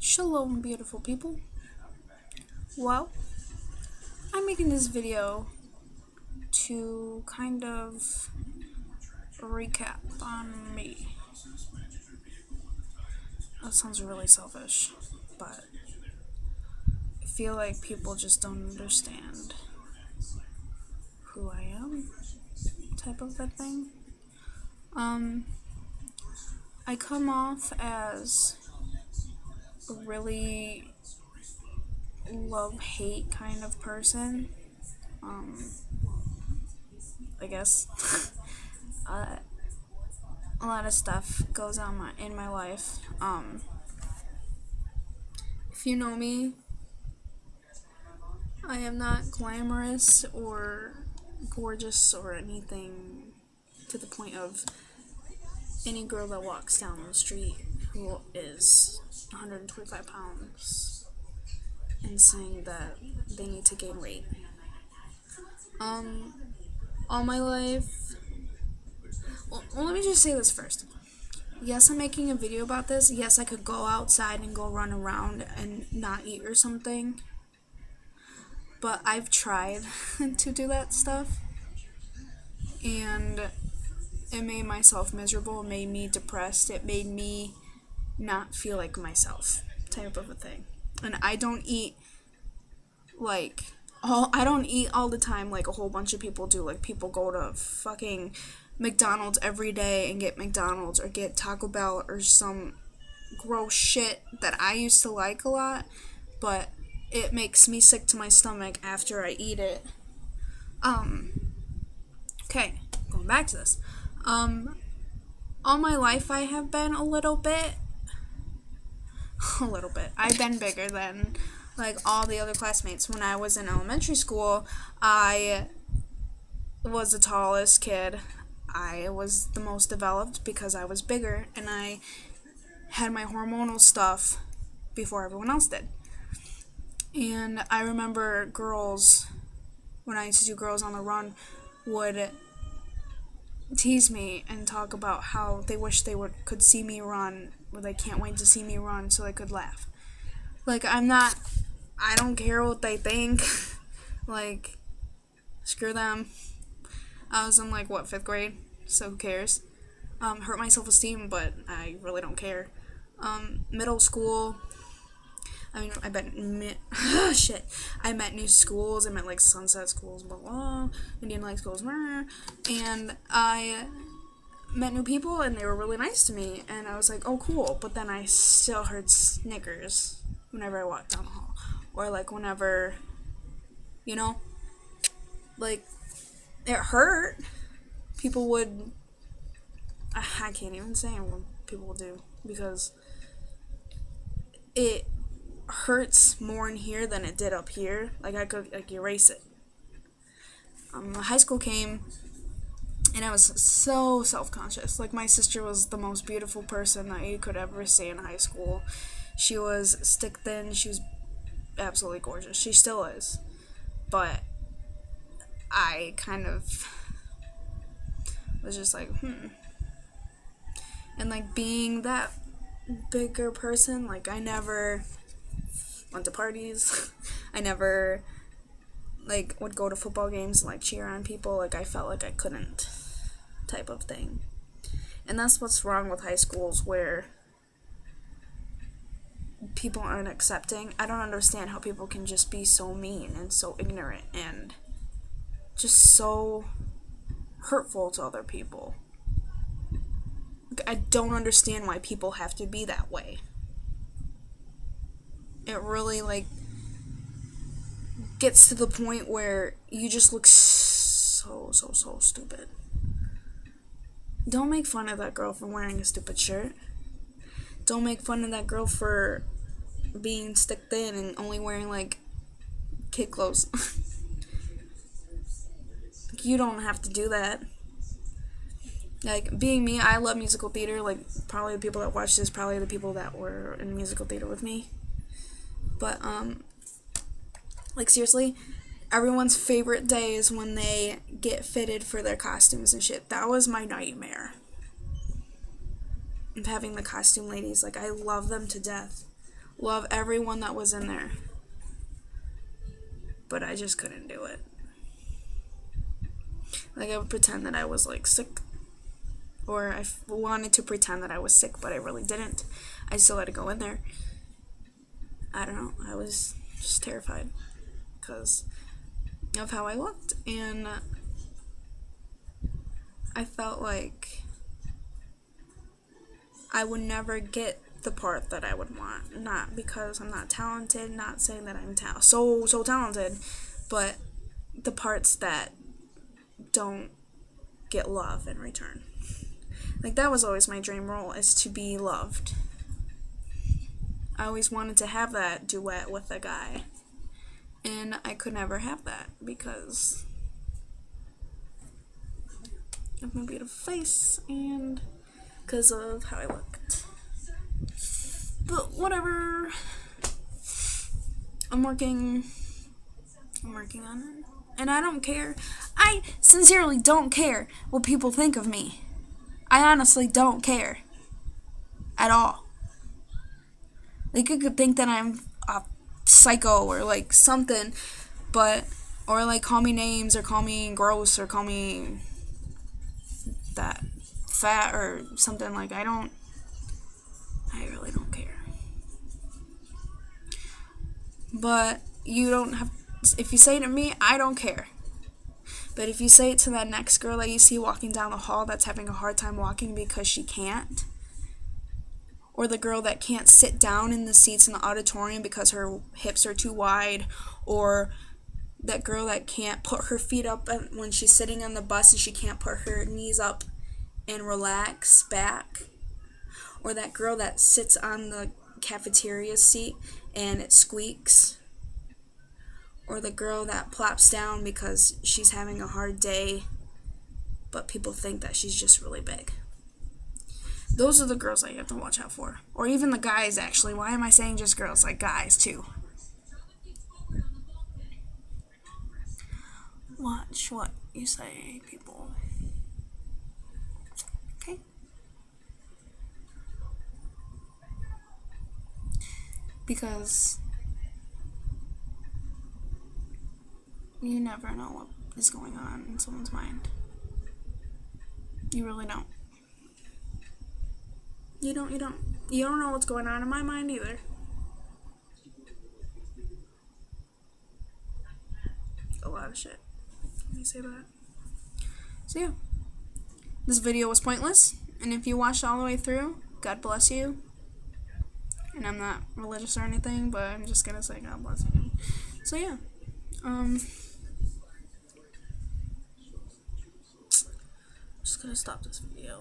Shalom, beautiful people. Well, I'm making this video to kind of recap on me. That sounds really selfish, but I feel like people just don't understand who I am, type of a thing. I come off as a really love-hate kind of person. I guess a lot of stuff goes on in my life. If you know me, I am not glamorous or gorgeous or anything to the point of any girl that walks down the street who is 125 pounds and saying that they need to gain weight. All my life, well, let me just say this first. Yes, I'm making a video about this. Yes, I could go outside and go run around and not eat or something. But I've tried to do that stuff. And it made myself miserable. It made me depressed. It made me not feel like myself, type of a thing. And I don't eat all the time like a whole bunch of people do. Like, people go to fucking McDonald's every day and get McDonald's or get Taco Bell or some gross shit that I used to like a lot, but it makes me sick to my stomach after I eat it. Okay, going back to this. All my life I have been a little bit. I've been bigger than like all the other classmates. When I was in elementary school, I was the tallest kid. I was the most developed because I was bigger and I had my hormonal stuff before everyone else did. And I remember girls, when I used to do Girls on the Run, would tease me and talk about how they wish they could see me run, or they can't wait to see me run so they could laugh. Like, I don't care what they think. Like, screw them. I was in, 5th grade, so who cares? Hurt my self-esteem, but I really don't care. Middle school, I met new schools. I met, sunset schools, blah, blah, Indian light schools, blah, and I met new people, and they were really nice to me, and I was like, oh, cool, but then I still heard snickers whenever I walked down the hall, or, whenever, it hurt. People would, I can't even say what people would do, because it hurts more in here than it did up here. I could, erase it. High school came, and I was so self-conscious. My sister was the most beautiful person that you could ever see in high school. She was stick thin. She was absolutely gorgeous. She still is. But I kind of was just And, being that bigger person, I never went to parties. I never, would go to football games and, cheer on people. I felt like I couldn't, type of thing. And that's what's wrong with high schools, where people aren't accepting. I don't understand how people can just be so mean and so ignorant and just so hurtful to other people. I don't understand why people have to be that way. It really, gets to the point where you just look so stupid. Don't make fun of that girl for wearing a stupid shirt. Don't make fun of that girl for being stick thin and only wearing, kid clothes. You don't have to do that. Being me, I love musical theater. Probably the people that watch this, probably the people that were in musical theater with me. But, seriously, everyone's favorite day is when they get fitted for their costumes and shit. That was my nightmare. Of having the costume ladies. I love them to death. love everyone that was in there. But I just couldn't do it. Like, I would pretend that I was, like, sick. Or I wanted to pretend that I was sick, but I really didn't. I still had to go in there. I don't know. I was just terrified because of how I looked. And I felt like I would never get the part that I would want. Not because I'm not talented, not saying that I'm so talented, but the parts that don't get love in return. Like, that was always my dream role, is to be loved. I always wanted to have that duet with a guy, and I could never have that because of my beautiful face and because of how I looked. But whatever. I'm working on it. And I don't care. I sincerely don't care what people think of me. I honestly don't care. At all. They could think that I'm a psycho or like something, but, or like call me names or call me gross or call me that fat or something. Like, I really don't care. But you don't have, if you say it to me, I don't care. But if you say it to that next girl that you see walking down the hall that's having a hard time walking because she can't, or the girl that can't sit down in the seats in the auditorium because her hips are too wide, or that girl that can't put her feet up when she's sitting on the bus and she can't put her knees up and relax back, or that girl that sits on the cafeteria seat and it squeaks, or the girl that plops down because she's having a hard day but people think that she's just really big. Those are the girls that you have to watch out for. Or even the guys, actually. Why am I saying just girls? Like, guys too. Watch what you say, people. Okay? Because you never know what is going on in someone's mind. You really don't. You don't know what's going on in my mind either. A lot of shit. Let me say that. So yeah. This video was pointless, and if you watched all the way through, God bless you. And I'm not religious or anything, but I'm just gonna say God bless you. So yeah. Just gonna stop this video.